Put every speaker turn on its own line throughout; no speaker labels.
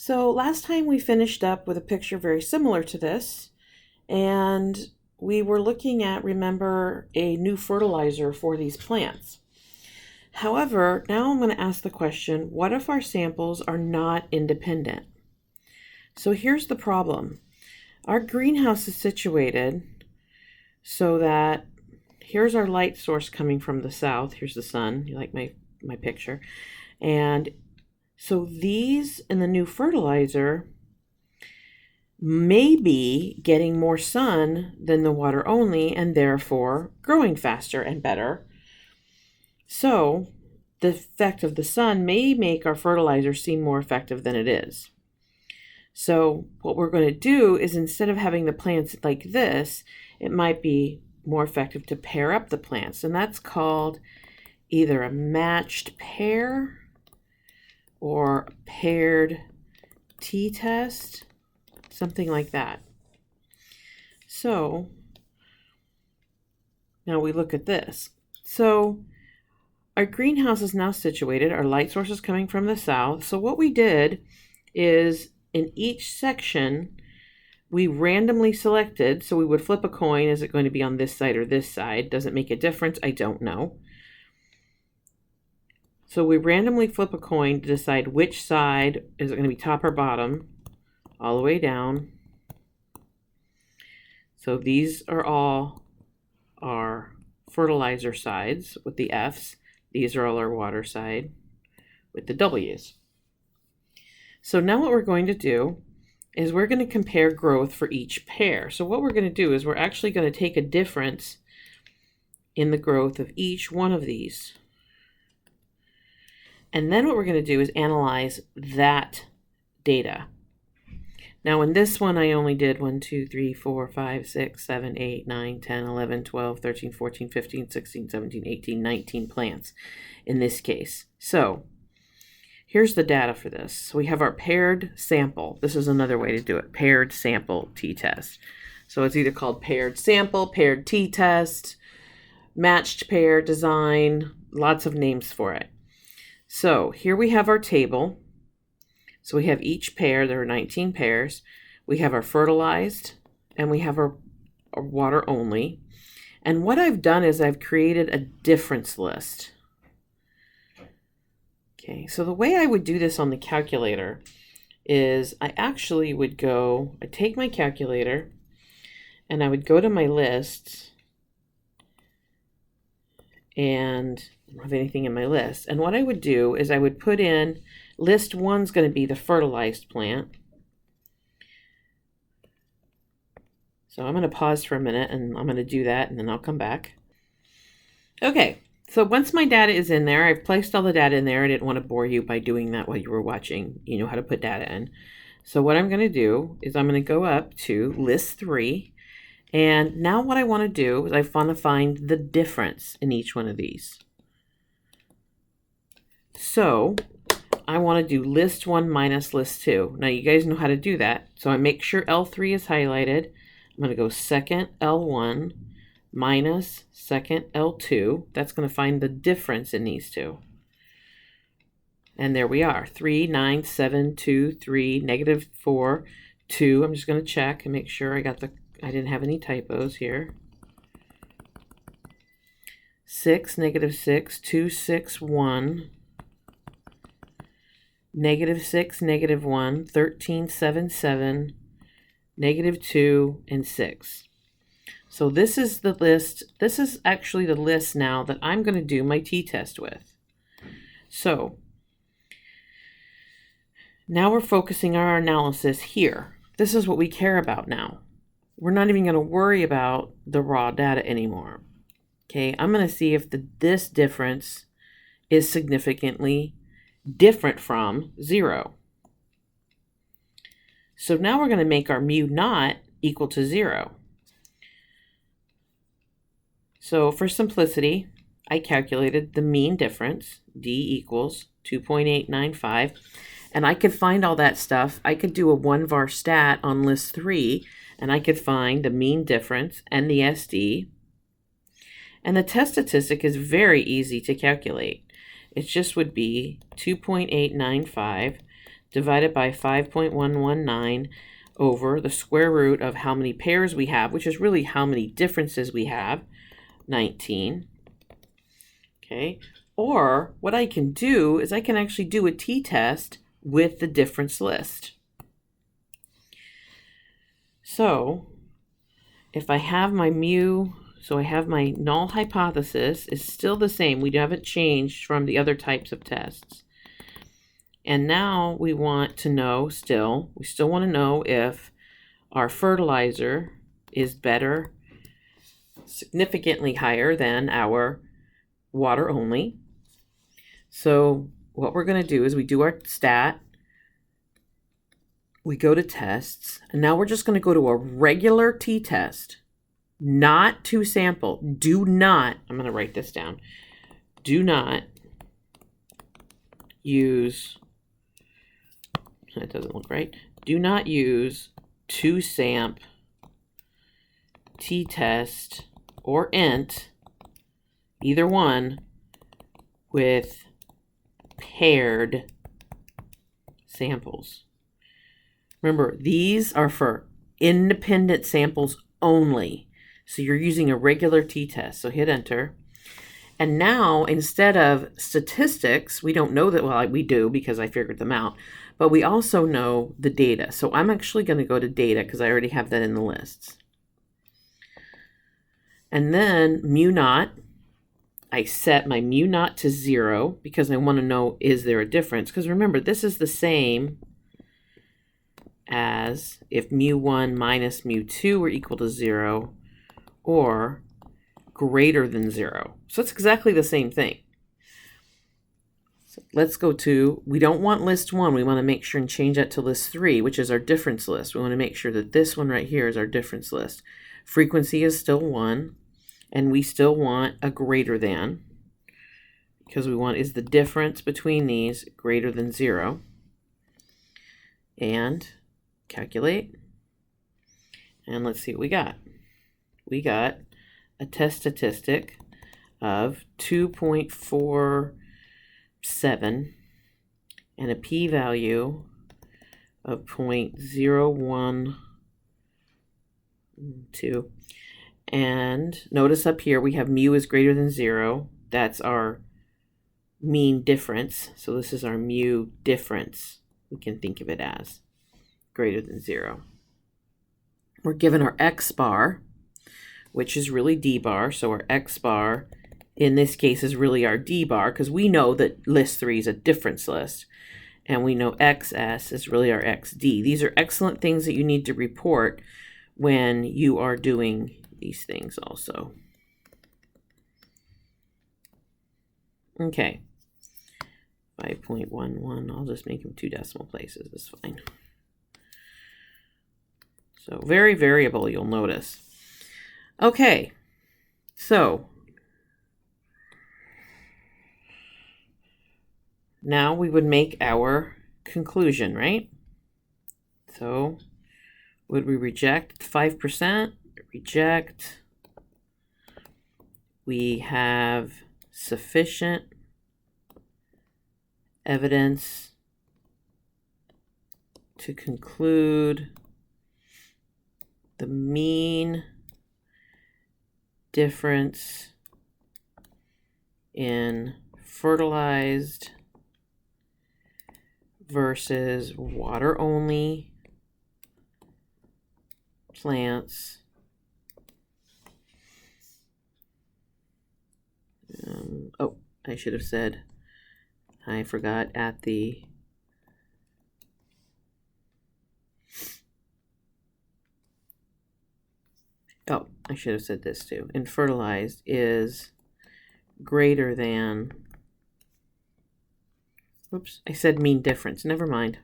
So last time we finished up with a picture very similar to this, and we were looking at, remember, a new fertilizer for these plants. However, now I'm going to ask the question, what if our samples are not independent? So here's the problem. Our greenhouse is situated so that here's our light source coming from the south. Here's the sun. You like my picture? And so these in the new fertilizer may be getting more sun than the water only and therefore growing faster and better. So the effect of the sun may make our fertilizer seem more effective than it is. So what we're going to do is, instead of having the plants like this, it might be more effective to pair up the plants. And that's called either a matched pair or a paired t-test, something like that. So now we look at this. So our greenhouse is now situated. Our light source is coming from the south. So what we did is, in each section, we randomly selected, so we would flip a coin. Is it going to be on this side or this side? Does it make a difference? I don't know. So we randomly flip a coin to decide which side, is it going to be top or bottom, all the way down. So these are all our fertilizer sides with the F's. These are all our water side with the W's. So now what we're going to do is we're going to compare growth for each pair. So what we're going to do is we're actually going to take a difference in the growth of each one of these. And then what we're going to do is analyze that data. Now in this one, I only did 1, 2, 3, 4, 5, 6, 7, 8, 9, 10, 11, 12, 13, 14, 15, 16, 17, 18, 19 plants in this case. So here's the data for this. So we have our paired sample. This is another way to do it, paired sample t-test. So it's either called paired sample, paired t-test, matched pair design, lots of names for it. So here we have our table. So we have each pair, there are 19 pairs. We have our fertilized and we have our water only. And what I've done is I've created a difference list. Okay, so the way I would do this on the calculator is I actually would go, I take my calculator and I would go to my lists, and I don't have anything in my list. And what I would do is I would put in, list 1's going to be the fertilized plant. So I'm going to pause for a minute and I'm going to do that and then I'll come back. Okay. So once my data is in there, I've placed all the data in there. I didn't want to bore you by doing that while you were watching. You know how to put data in. So what I'm going to do is I'm going to go up to list 3. And now what I want to do is I want to find the difference in each one of these. So I want to do list 1 minus list 2. Now you guys know how to do that. So I make sure L3 is highlighted. I'm going to go second L1 minus second L2. That's going to find the difference in these two. And there we are. 3, 9, 7, 2, 3, negative 4, 2. I'm just going to check and make sure I didn't have any typos here. 6, negative 6, 2, 6, 1. Negative 6, negative 1, 13, 7, 7, negative 2, and 6. So this is the list. This is actually the list now that I'm going to do my t-test with. So now we're focusing our analysis here. This is what we care about now. We're not even going to worry about the raw data anymore. Okay, I'm going to see if this difference is significantly different from 0. So now we're going to make our mu naught equal to 0. So for simplicity, I calculated the mean difference, D equals 2.895, and I could find all that stuff. I could do a 1var stat on list 3, and I could find the mean difference and the SD. And the test statistic is very easy to calculate. It just would be 2.895 divided by 5.119 over the square root of how many pairs we have, which is really how many differences we have, 19. Okay, or what I can do is I can actually do a t-test with the difference list. So if I have my mu, so I have my null hypothesis is still the same. We haven't changed from the other types of tests. And now we want to know we still want to know if our fertilizer is better, significantly higher than our water only. So what we're going to do is we do our stat, we go to tests, and now we're just going to go to a regular t-test, not to sample. Do not, I'm going to write this down, do not use, that doesn't look right, do not use to-samp, t-test, or int, either one, with paired samples. Remember, these are for independent samples only. So you're using a regular t-test. So hit enter. And now, instead of statistics, we don't know that, well, we do because I figured them out, but we also know the data. So I'm actually going to go to data because I already have that in the lists. And then mu naught, I set my mu naught to 0 because I want to know, is there a difference? Because remember, this is the same as if mu1 minus mu2 were equal to 0 or greater than 0. So it's exactly the same thing. So let's go to, we don't want list 1. We want to make sure and change that to list 3, which is our difference list. We want to make sure that this one right here is our difference list. Frequency is still 1, and we still want a greater than, because we want, is the difference between these greater than 0? And calculate, and let's see what we got. We got a test statistic of 2.47 and a p-value of 0.012. And notice up here we have mu is greater than 0. That's our mean difference. So this is our mu difference. We can think of it as greater than 0. We're given our x bar, which is really d bar. So our x bar in this case is really our d bar because we know that list 3 is a difference list. And we know xs is really our xd. These are excellent things that you need to report when you are doing these things also. Okay. 5.11, I'll just make them 2 decimal places, it's fine. So very variable, you'll notice. Okay, so now we would make our conclusion, right? So would we reject 5%? Reject. We have sufficient evidence to conclude the mean difference in fertilized versus water-only plants oh, I should have said, I forgot at the oh, I should have said this too. And fertilized is greater than, oops, I said mean difference. Never mind.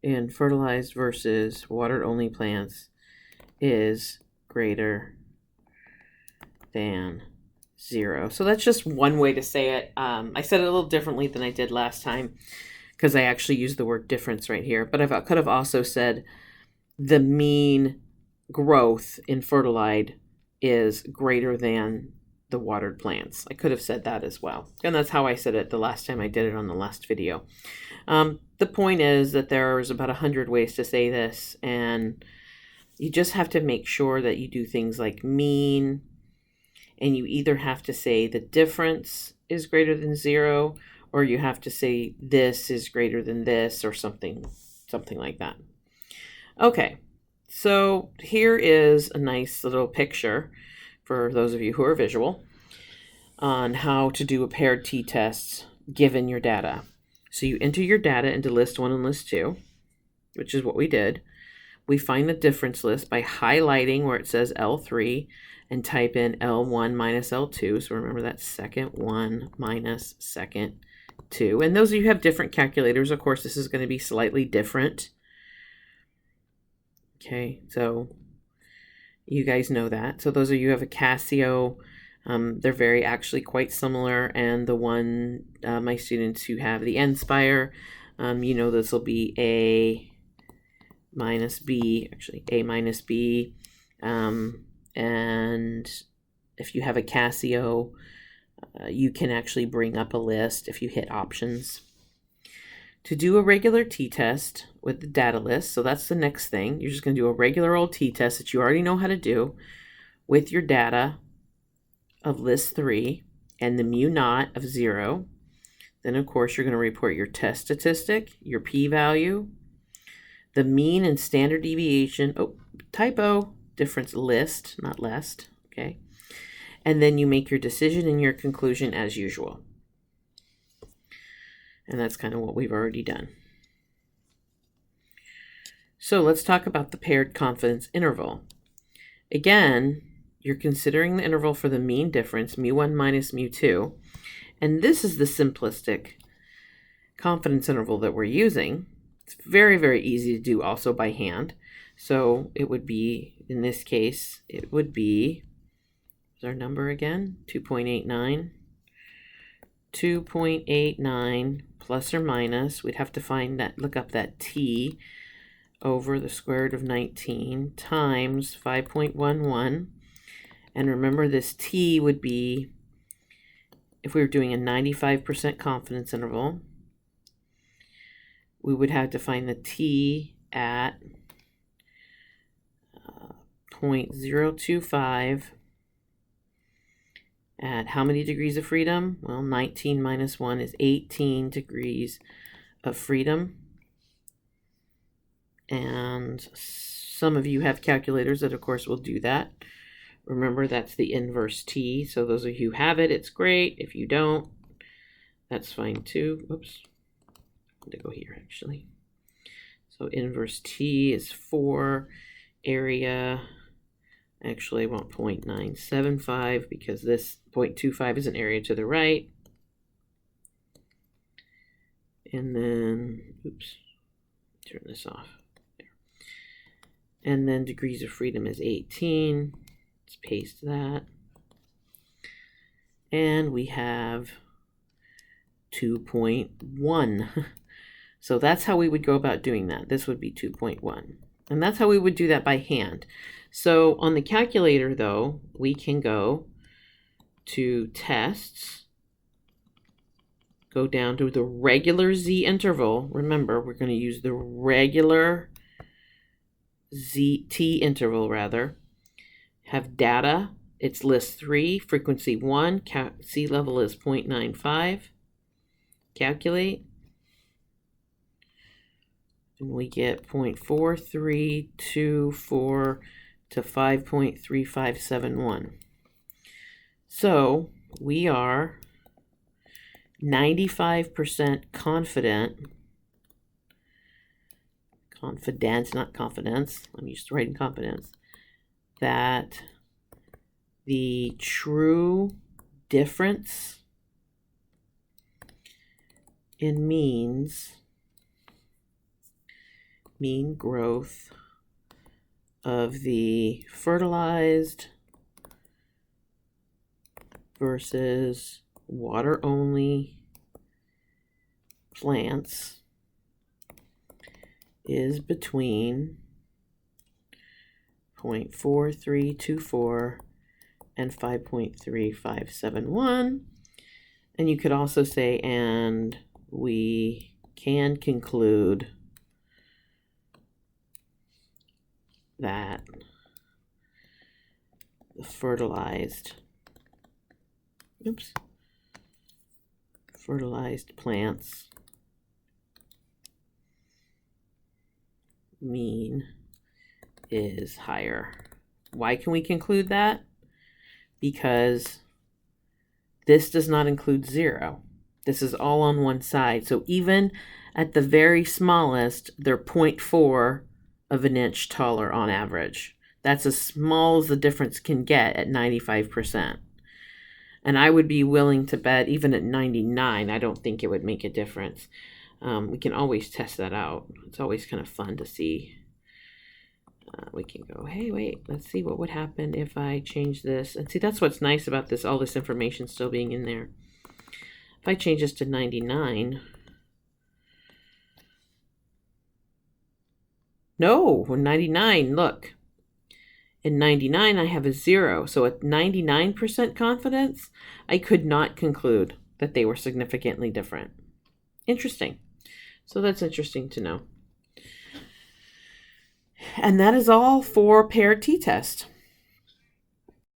In fertilized versus water-only plants is greater than 0. So that's just one way to say it. I said it a little differently than I did last time because I actually used the word difference right here. But I could have also said the mean growth in fertilized is greater than the watered plants. I could have said that as well. And that's how I said it the last time I did it on the last video. The point is that there's about 100 ways to say this, and you just have to make sure that you do things like mean, and you either have to say the difference is greater than 0, or you have to say this is greater than this, or something like that. Okay, so here is a nice little picture for those of you who are visual on how to do a paired t-test given your data. So you enter your data into list 1 and list 2, which is what we did. We find the difference list by highlighting where it says L3 and type in L1 minus L2. So remember that's second 1 minus second 2. And those of you who have different calculators, of course, this is going to be slightly different. Okay, so you guys know that. So those of you who have a Casio, they're actually quite similar. And the one, my students who have the Nspire, this will be A minus B, actually A minus B. And if you have a Casio, you can actually bring up a list if you hit options. To do a regular t-test with the data list, so that's the next thing. You're just going to do a regular old t-test that you already know how to do with your data of list 3 and the mu naught of 0. Then, of course, you're going to report your test statistic, your p-value, the mean and standard deviation, typo, difference list, not list, okay? And then you make your decision and your conclusion as usual. And that's kind of what we've already done. So let's talk about the paired confidence interval. Again, you're considering the interval for the mean difference, mu1 minus mu2. And this is the simplistic confidence interval that we're using. It's very, very easy to do also by hand. So it would be, in this case, it would be, what's our number again? 2.89. 2.89 plus or minus, we'd have to find that, look up that t over the square root of 19 times 5.11. And remember, this t would be, if we were doing a 95% confidence interval, we would have to find the t at 0.025 at how many degrees of freedom? Well, 19 minus 1 is 18 degrees of freedom. And some of you have calculators that, of course, will do that. Remember, that's the inverse t. So those of you who have it, it's great. If you don't, that's fine too. Oops. I'm going to go here, actually. So inverse t is 4. Area, actually, I want 0.975 because this 0.25 is an area to the right. And then, oops, turn this off. There. And then degrees of freedom is 18. Let's paste that. And we have 2.1. So that's how we would go about doing that. This would be 2.1. And that's how we would do that by hand. So on the calculator, though, we can go to tests, go down to the regular z interval. Remember, we're going to use the regular t interval, rather. Have data. It's list 3, frequency 1, sea level is 0.95. Calculate. And we get 0.4324 to 5.3571. So we are 95% confident, not confidence, I'm used to writing confidence, that the true difference in mean growth of the fertilized versus water-only plants is between 0.4324 and 5.3571. And you could also say, and we can conclude that the fertilized plants mean is higher. Why can we conclude that? Because this does not include 0. This is all on one side. So even at the very smallest, they're 0.4 of an inch taller on average. That's as small as the difference can get at 95%. And I would be willing to bet even at 99, I don't think it would make a difference. We can always test that out. It's always kind of fun to see. We can go, hey, wait, let's see what would happen if I change this. And see, that's what's nice about this, all this information still being in there. If I change this to 99, no, 99, look. In 99, I have a 0. So at 99% confidence, I could not conclude that they were significantly different. Interesting. So that's interesting to know. And that is all for paired t-test.